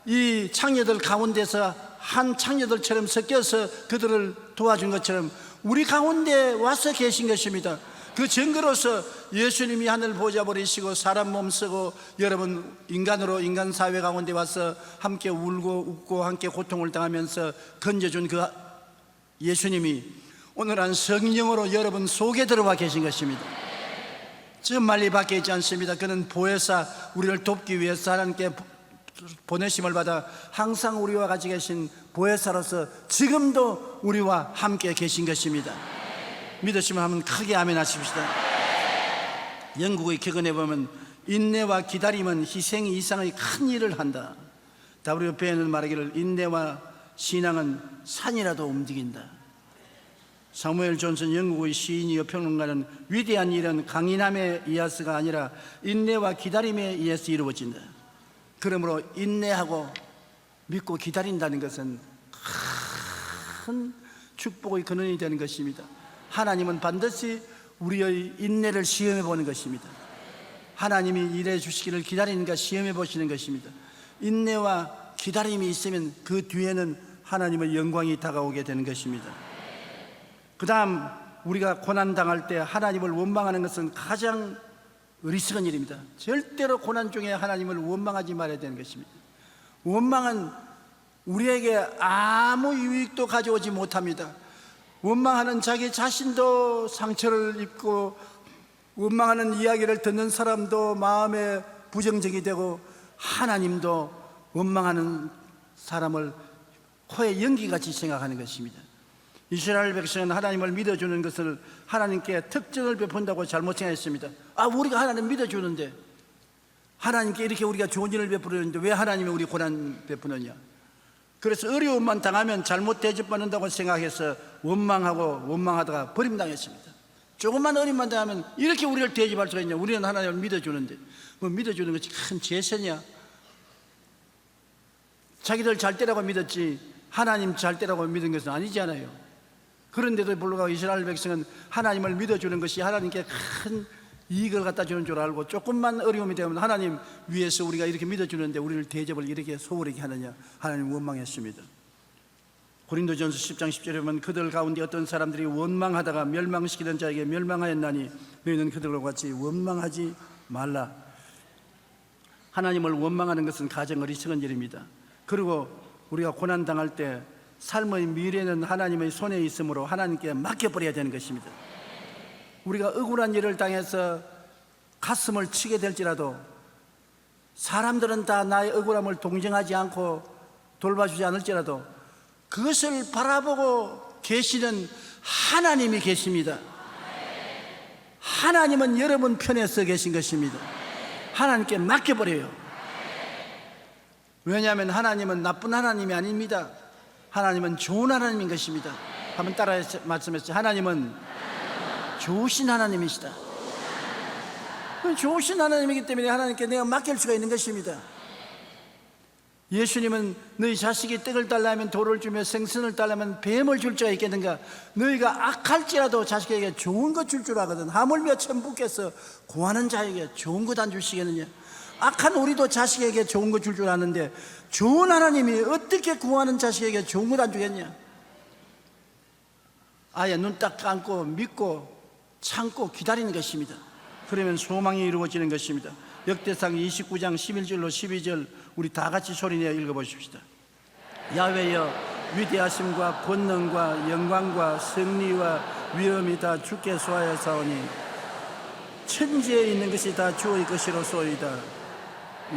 이 창녀들 가운데서 한 창녀들처럼 섞여서 그들을 도와준 것처럼 우리 가운데 와서 계신 것입니다. 그 증거로서 예수님이 하늘 보좌 버리시고 사람 몸 쓰고 여러분 인간으로 인간 사회 가운데 와서 함께 울고 웃고 함께 고통을 당하면서 건져준 그 예수님이 오늘 한 성령으로 여러분 속에 들어와 계신 것입니다. 저 멀리 밖에 있지 않습니다. 그는 보혜사, 우리를 돕기 위해서 하나님께 보내심을 받아 항상 우리와 같이 계신 보혜사로서 지금도 우리와 함께 계신 것입니다. 믿으시면 한번 크게 아멘 하십시다. 영국의 격언에 보면 인내와 기다림은 희생 이상의 큰 일을 한다. W. 베어는 말하기를 인내와 신앙은 산이라도 움직인다. 사무엘 존슨 영국의 시인이요 평론가는 위대한 일은 강인함에 의해서가 아니라 인내와 기다림에 의해서 이루어진다. 그러므로 인내하고 믿고 기다린다는 것은 큰 축복의 근원이 되는 것입니다. 하나님은 반드시 우리의 인내를 시험해 보는 것입니다. 하나님이 일해 주시기를 기다리는가 시험해 보시는 것입니다. 인내와 기다림이 있으면 그 뒤에는 하나님의 영광이 다가오게 되는 것입니다. 그 다음, 우리가 고난당할 때 하나님을 원망하는 것은 가장 어리석은 일입니다. 절대로 고난 중에 하나님을 원망하지 말아야 되는 것입니다. 원망은 우리에게 아무 유익도 가져오지 못합니다. 원망하는 자기 자신도 상처를 입고, 원망하는 이야기를 듣는 사람도 마음에 부정적이 되고, 하나님도 원망하는 사람을 코에 연기같이 생각하는 것입니다. 이스라엘 백성은 하나님을 믿어주는 것을 하나님께 특전을 베푼다고 잘못 생각했습니다. 우리가 하나님 믿어주는데, 하나님께 이렇게 우리가 좋은 일을 베푸는데 왜 하나님이 우리 고난 베푸느냐. 그래서 어려움만 당하면 잘못 대접받는다고 생각해서 원망하다가 버림당했습니다. 조금만 어려움만 당하면 이렇게 우리를 대접할 수가 있냐. 우리는 하나님을 믿어주는데, 뭐 믿어주는 것이 큰 제세냐. 자기들 잘 때라고 믿었지 하나님 잘 때라고 믿은 것은 아니잖아요. 그런데도 불구하고 이스라엘 백성은 하나님을 믿어주는 것이 하나님께 큰 이익을 갖다 주는 줄 알고, 조금만 어려움이 되면 하나님 위해서 우리가 이렇게 믿어주는데 우리를 대접을 이렇게 소홀하게 하느냐, 하나님 원망했습니다. 고린도전서 10장 10절에 보면 그들 가운데 어떤 사람들이 원망하다가 멸망시키던 자에게 멸망하였나니 너희는 그들과 같이 원망하지 말라. 하나님을 원망하는 것은 가장 어리석은 일입니다. 그리고 우리가 고난당할 때 삶의 미래는 하나님의 손에 있으므로 하나님께 맡겨버려야 되는 것입니다. 우리가 억울한 일을 당해서 가슴을 치게 될지라도 사람들은 다 나의 억울함을 동정하지 않고 돌봐주지 않을지라도 그것을 바라보고 계시는 하나님이 계십니다. 하나님은 여러분 편에 서 계신 것입니다. 하나님께 맡겨버려요. 왜냐하면 하나님은 나쁜 하나님이 아닙니다. 하나님은 좋은 하나님인 것입니다. 한번 따라 말씀하시죠. 하나님은 좋으신 하나님이시다. 좋으신 하나님이기 때문에 하나님께 내가 맡길 수가 있는 것입니다. 예수님은 너희 자식이 떡을 달라면 돌을 주며 생선을 달라면 뱀을 줄 자가 있겠는가. 너희가 악할지라도 자식에게 좋은 것 줄 줄 아거든. 하물며 천부께서 구하는 자에게 좋은 것 안 주시겠느냐. 악한 우리도 자식에게 좋은 것 줄 줄 아는데 좋은 하나님이 어떻게 구하는 자식에게 좋은 것 안 주겠냐. 아예 눈 딱 감고 믿고 참고 기다리는 것입니다. 그러면 소망이 이루어지는 것입니다. 역대상 29장 11절로 12절 우리 다 같이 소리내어 읽어보십시다. 야훼여, 위대하심과 권능과 영광과 승리와 위엄이 다 주께 소하였사오니 천지에 있는 것이 다 주의 것이로소이다.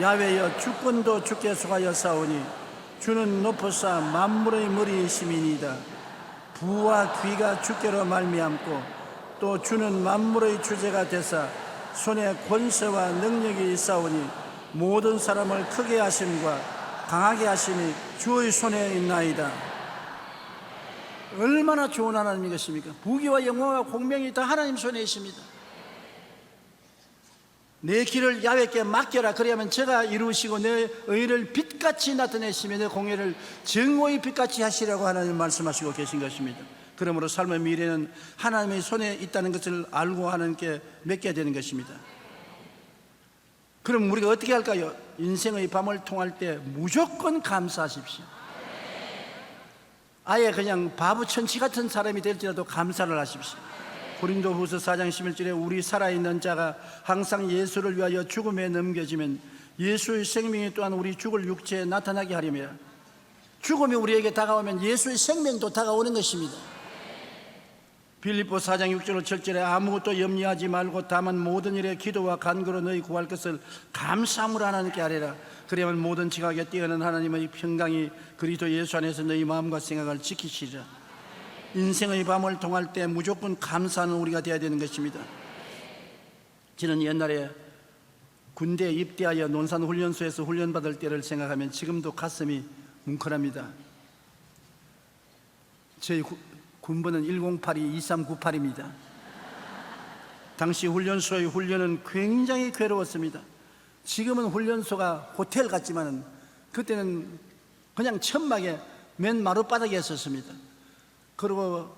야훼여, 주권도 주께 소하였사오니 주는 높으사 만물의 머리이심이니이다. 부와 귀가 주께로 말미암고 또 주는 만물의 주제가 되사 손에 권세와 능력이 있사오니 모든 사람을 크게 하심과 강하게 하심이 주의 손에 있나이다. 얼마나 좋은 하나님인 것입니까? 부귀와 영광과 공명이 다 하나님 손에 있습니다. 내 길을 야훼께 맡겨라. 그래야만 제가 이루시고 내 의를 빛같이 나타내시며 내 공의를 정오의 빛같이 하시라고 하나님 말씀하시고 계신 것입니다. 그러므로 삶의 미래는 하나님의 손에 있다는 것을 알고 하나님께 맡겨야 되는 것입니다. 그럼 우리가 어떻게 할까요? 인생의 밤을 통할 때 무조건 감사하십시오. 아예 그냥 바보천치 같은 사람이 될지라도 감사를 하십시오. 고린도후서 4장 11절에 우리 살아있는 자가 항상 예수를 위하여 죽음에 넘겨지면 예수의 생명이 또한 우리 죽을 육체에 나타나게 하려며, 죽음이 우리에게 다가오면 예수의 생명도 다가오는 것입니다. 빌립보 4장 6절 7절에 아무것도 염려하지 말고 다만 모든 일에 기도와 간구로 너희 구할 것을 감사함으로 하나님께 아뢰라. 그래야만 모든 지각에 뛰어난 하나님의 평강이 그리스도 예수 안에서 너희 마음과 생각을 지키시리라. 인생의 밤을 통할 때 무조건 감사하는 우리가 되어야 되는 것입니다. 저는 옛날에 군대에 입대하여 논산훈련소에서 훈련받을 때를 생각하면 지금도 가슴이 뭉클합니다. 저희 군번은 108-2398입니다. 당시 훈련소의 훈련은 굉장히 괴로웠습니다. 지금은 훈련소가 호텔 같지만 그때는 그냥 천막에 맨 마룻바닥에 있었습니다. 그리고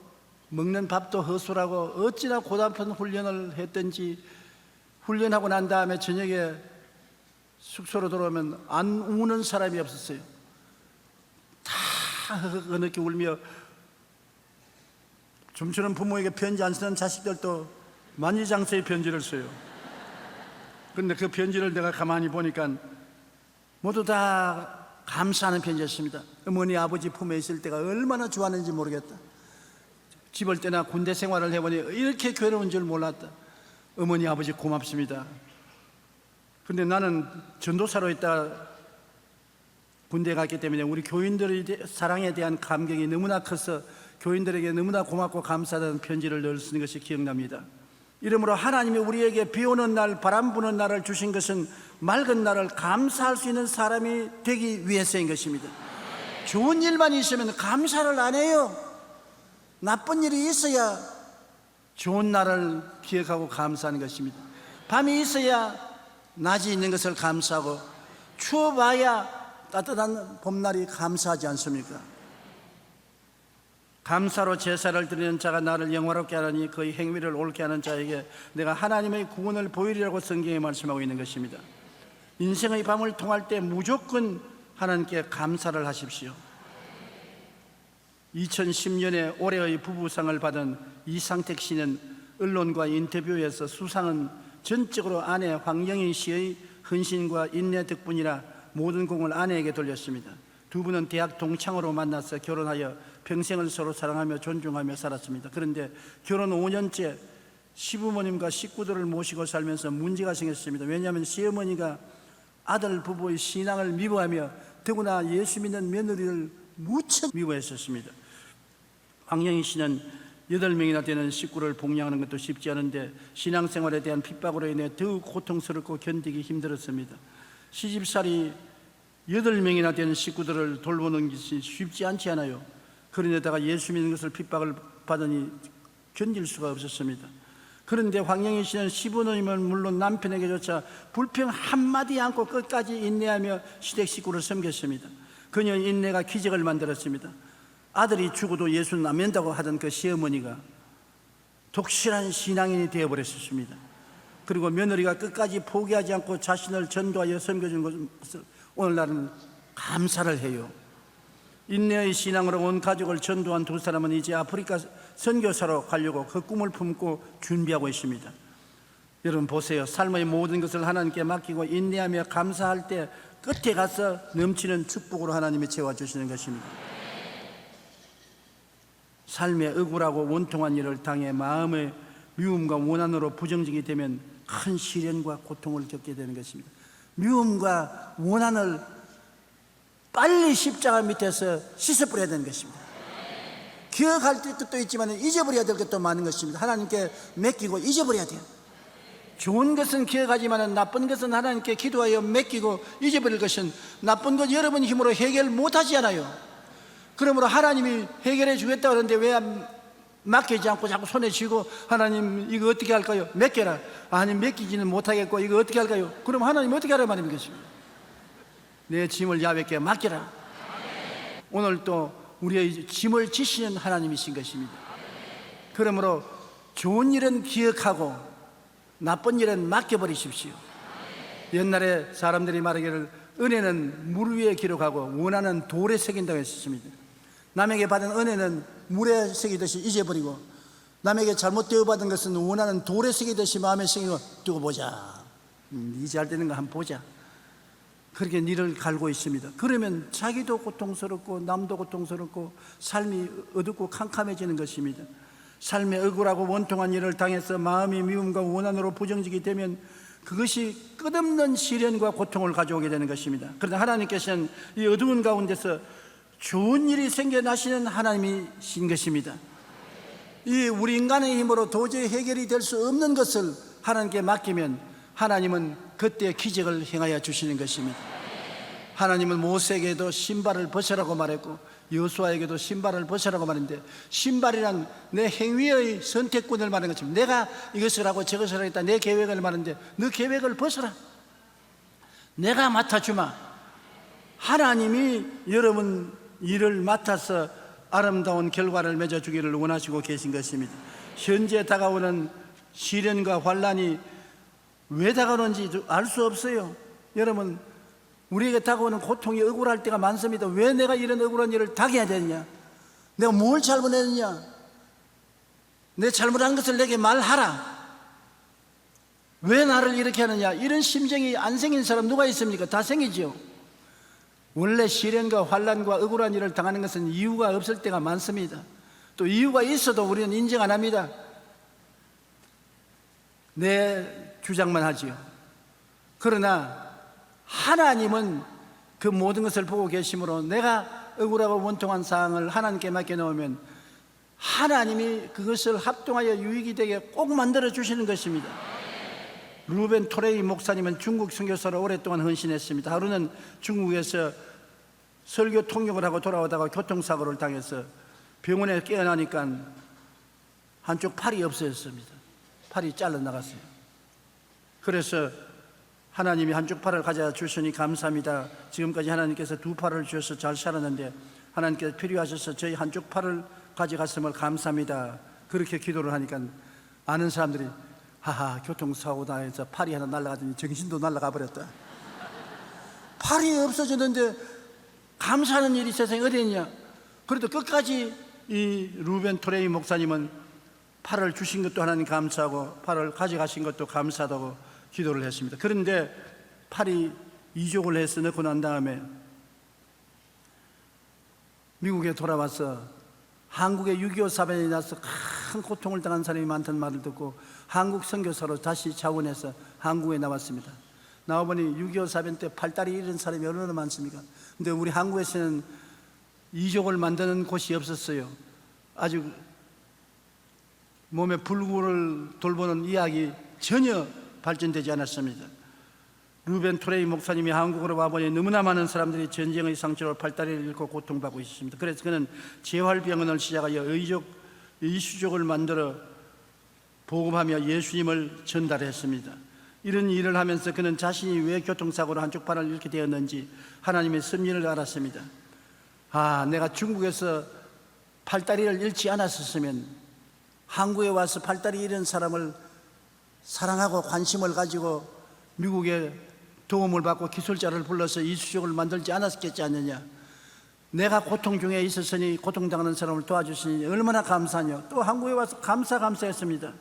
먹는 밥도 허술하고 어찌나 고단한 훈련을 했던지 훈련하고 난 다음에 저녁에 숙소로 돌아오면 안 우는 사람이 없었어요. 다 흐느끼 울며, 좀처럼 부모에게 편지 안 쓰는 자식들도 만지장서의 편지를 써요. 그런데 그 편지를 내가 가만히 보니까 모두 다 감사하는 편지였습니다. 어머니 아버지 품에 있을 때가 얼마나 좋았는지 모르겠다. 집을 떠나 군대 생활을 해보니 이렇게 괴로운 줄 몰랐다. 어머니 아버지 고맙습니다. 근데 나는 전도사로 있다 군대에 갔기 때문에 우리 교인들의 사랑에 대한 감격이 너무나 커서 교인들에게 너무나 고맙고 감사하다는 편지를 늘 쓰는 것이 기억납니다. 이러므로 하나님이 우리에게 비 오는 날, 바람 부는 날을 주신 것은 맑은 날을 감사할 수 있는 사람이 되기 위해서인 것입니다. 좋은 일만 있으면 감사를 안 해요. 나쁜 일이 있어야 좋은 날을 기억하고 감사하는 것입니다. 밤이 있어야 낮이 있는 것을 감사하고, 추워봐야 따뜻한 봄날이 감사하지 않습니까? 감사로 제사를 드리는 자가 나를 영화롭게 하느니 그의 행위를 옳게 하는 자에게 내가 하나님의 구원을 보이리라고 성경에 말씀하고 있는 것입니다. 인생의 밤을 통할 때 무조건 하나님께 감사를 하십시오. 2010년에 올해의 부부상을 받은 이상택 씨는 언론과 인터뷰에서 수상은 전적으로 아내 황영희 씨의 헌신과 인내 덕분이라 모든 공을 아내에게 돌렸습니다. 두 분은 대학 동창으로 만나서 결혼하여 평생을 서로 사랑하며 존중하며 살았습니다. 그런데 결혼 5년째 시부모님과 식구들을 모시고 살면서 문제가 생겼습니다. 왜냐하면 시어머니가 아들 부부의 신앙을 미워하며 더구나 예수 믿는 며느리를 무척 미워했었습니다. 황영희 씨는 8명이나 되는 식구를 복양하는 것도 쉽지 않은데 신앙생활에 대한 핍박으로 인해 더욱 고통스럽고 견디기 힘들었습니다. 시집살이 8명이나 되는 식구들을 돌보는 것이 쉽지 않지 않아요. 그런데다가 예수 믿는 것을 핍박을 받으니 견딜 수가 없었습니다. 그런데 황영희 씨는 시부모님은 물론 남편에게조차 불평 한마디 않고 끝까지 인내하며 시댁 식구를 섬겼습니다. 그녀의 인내가 기적을 만들었습니다. 아들이 죽어도 예수는 안 믿는다고 하던 그 시어머니가 독실한 신앙인이 되어버렸습니다. 그리고 며느리가 끝까지 포기하지 않고 자신을 전도하여 섬겨준 것을 오늘날은 감사를 해요. 인내의 신앙으로 온 가족을 전도한 두 사람은 이제 아프리카 선교사로 가려고 그 꿈을 품고 준비하고 있습니다. 여러분 보세요. 삶의 모든 것을 하나님께 맡기고 인내하며 감사할 때 끝에 가서 넘치는 축복으로 하나님이 채워주시는 것입니다. 삶의 억울하고 원통한 일을 당해 마음의 미움과 원한으로 부정직이 되면 큰 시련과 고통을 겪게 되는 것입니다. 미움과 원한을 빨리 십자가 밑에서 씻어버려야 되는 것입니다. 기억할 것도 있지만 잊어버려야 될 것도 많은 것입니다. 하나님께 맡기고 잊어버려야 돼요. 좋은 것은 기억하지만 나쁜 것은 하나님께 기도하여 맡기고 잊어버릴 것은 나쁜 것 여러분 힘으로 해결 못하지 않아요. 그러므로 하나님이 해결해 주겠다고 하는데 왜 맡기지 않고 자꾸 손에 쥐고 하나님 이거 어떻게 할까요? 맡겨라. 아니 맡기지는 못하겠고 이거 어떻게 할까요? 그럼 하나님 어떻게 하라 말입니까? 내 짐을 야훼께 맡겨라. 오늘 또 우리의 짐을 지시는 하나님이신 것입니다. 그러므로 좋은 일은 기억하고 나쁜 일은 맡겨버리십시오. 옛날에 사람들이 말하기를 은혜는 물 위에 기록하고 원한은 돌에 새긴다고 했습니다. 남에게 받은 은혜는 물에 새기듯이 잊어버리고 남에게 잘못되어 받은 것은 원한은 돌에 새기듯이 마음에 새기고 두고 보자. 니 잘 되는 거 한번 보자. 그렇게 니를 갈고 있습니다. 그러면 자기도 고통스럽고 남도 고통스럽고 삶이 어둡고 캄캄해지는 것입니다. 삶에 억울하고 원통한 일을 당해서 마음이 미움과 원한으로 부정직이 되면 그것이 끝없는 시련과 고통을 가져오게 되는 것입니다. 그러나 하나님께서는 이 어두운 가운데서 좋은 일이 생겨나시는 하나님이신 것입니다. 이 우리 인간의 힘으로 도저히 해결이 될 수 없는 것을 하나님께 맡기면 하나님은 그때 기적을 행하여 주시는 것입니다. 하나님은 모세에게도 신발을 벗으라고 말했고 여호수아에게도 신발을 벗으라고 말했는데 신발이란 내 행위의 선택권을 말하는 것입니다. 내가 이것을 하고 저것을 하겠다 내 계획을 말하는데 너 계획을 벗어라. 내가 맡아주마. 하나님이 여러분 일을 맡아서 아름다운 결과를 맺어주기를 원하시고 계신 것입니다. 현재 다가오는 시련과 환란이 왜 다가오는지 알 수 없어요. 여러분, 우리에게 다가오는 고통이 억울할 때가 많습니다. 왜 내가 이런 억울한 일을 당해야 되느냐? 내가 뭘 잘못했느냐? 내 잘못한 것을 내게 말하라. 왜 나를 이렇게 하느냐? 이런 심정이 안 생긴 사람 누가 있습니까? 다 생기죠. 원래 시련과 환난과 억울한 일을 당하는 것은 이유가 없을 때가 많습니다. 또 이유가 있어도 우리는 인정 안 합니다. 내 주장만 하지요. 그러나 하나님은 그 모든 것을 보고 계시므로 내가 억울하고 원통한 사항을 하나님께 맡겨놓으면 하나님이 그것을 합동하여 유익이 되게 꼭 만들어 주시는 것입니다. 루벤 토레이 목사님은 중국 선교사로 오랫동안 헌신했습니다. 하루는 중국에서 설교 통역을 하고 돌아오다가 교통사고를 당해서 병원에 깨어나니까 한쪽 팔이 없어졌습니다. 팔이 잘라나갔어요. 그래서 하나님이 한쪽 팔을 가져다 주시니 감사합니다. 지금까지 하나님께서 두 팔을 주셔서 잘 살았는데 하나님께서 필요하셔서 저희 한쪽 팔을 가져갔음을 감사합니다. 그렇게 기도를 하니까 아는 사람들이 하하, 교통사고 당해서 팔이 하나 날아가더니 정신도 날아가 버렸다. 팔이 없어졌는데 감사하는 일이 세상에 어디 있냐? 그래도 끝까지 이 루벤 토레이 목사님은 팔을 주신 것도 하나님 감사하고 팔을 가져가신 것도 감사하다고 기도를 했습니다. 그런데 팔이 이족을 해서 넣고 난 다음에 미국에 돌아와서 한국에 6.25 사변이 나서 큰 고통을 당한 사람이 많다는 말을 듣고 한국 선교사로 다시 자원해서 한국에 나왔습니다. 나와보니 6.25 사변 때 팔다리 잃은 사람이 얼마나 많습니까? 근데 우리 한국에서는 이족을 만드는 곳이 없었어요. 아주 몸에 불구를 돌보는 이야기 전혀 발전되지 않았습니다. 루벤 토레이 목사님이 한국으로 와보니 너무나 많은 사람들이 전쟁의 상처로 팔다리를 잃고 고통받고 있습니다. 그래서 그는 재활병원을 시작하여 이수족을 만들어 보급하며 예수님을 전달했습니다. 이런 일을 하면서 그는 자신이 왜 교통사고로 한쪽 팔을 잃게 되었는지 하나님의 섭리를 알았습니다. 내가 중국에서 팔다리를 잃지 않았었으면 한국에 와서 팔다리 잃은 사람을 사랑하고 관심을 가지고 미국에 도움을 받고 기술자를 불러서 이수족을 만들지 않았겠지 않느냐. 내가 고통 중에 있었으니 고통당하는 사람을 도와주시니 얼마나 감사하냐. 또 한국에 와서 감사했습니다.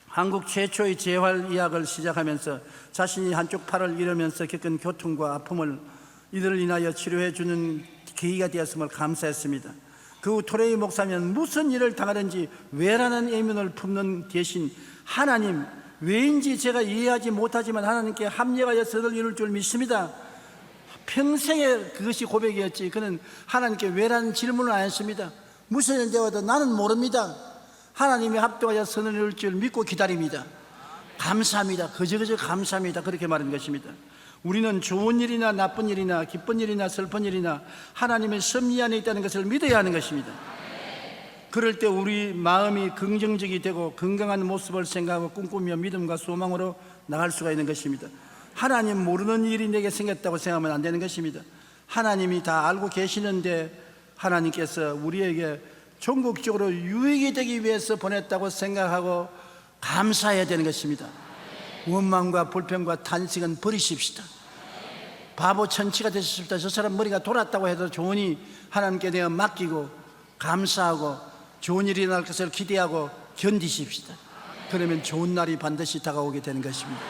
한국 최초의 재활의학을 시작하면서 자신이 한쪽 팔을 잃으면서 겪은 고통과 아픔을 이들을 인하여 치료해 주는 계기가 되었음을 감사했습니다. 그 후 토레이 목사님은 무슨 일을 당하든지 왜라는 의문을 품는 대신 하나님, 왜인지 제가 이해하지 못하지만 하나님께 합력하여 선을 이룰 줄 믿습니다. 평생에 그것이 고백이었지. 그는 하나님께 왜라는 질문을 안 했습니다. 무슨 일 되어도 나는 모릅니다. 하나님이 합동하여 선을 이룰 줄 믿고 기다립니다. 감사합니다. 그저 감사합니다. 그렇게 말한 것입니다. 우리는 좋은 일이나 나쁜 일이나 기쁜 일이나 슬픈 일이나 하나님의 섭리 안에 있다는 것을 믿어야 하는 것입니다. 그럴 때 우리 마음이 긍정적이 되고 건강한 모습을 생각하고 꿈꾸며 믿음과 소망으로 나갈 수가 있는 것입니다. 하나님 모르는 일이 내게 생겼다고 생각하면 안 되는 것입니다. 하나님이 다 알고 계시는데 하나님께서 우리에게 전국적으로 유익이 되기 위해서 보냈다고 생각하고 감사해야 되는 것입니다. 원망과 불평과 탄식은 버리십시다. 바보 천치가 되셨습니다. 저 사람 머리가 돌았다고 해도 좋으니 하나님께 내어 맡기고 감사하고 좋은 일이 날 것을 기대하고 견디십시다. 그러면 좋은 날이 반드시 다가오게 되는 것입니다.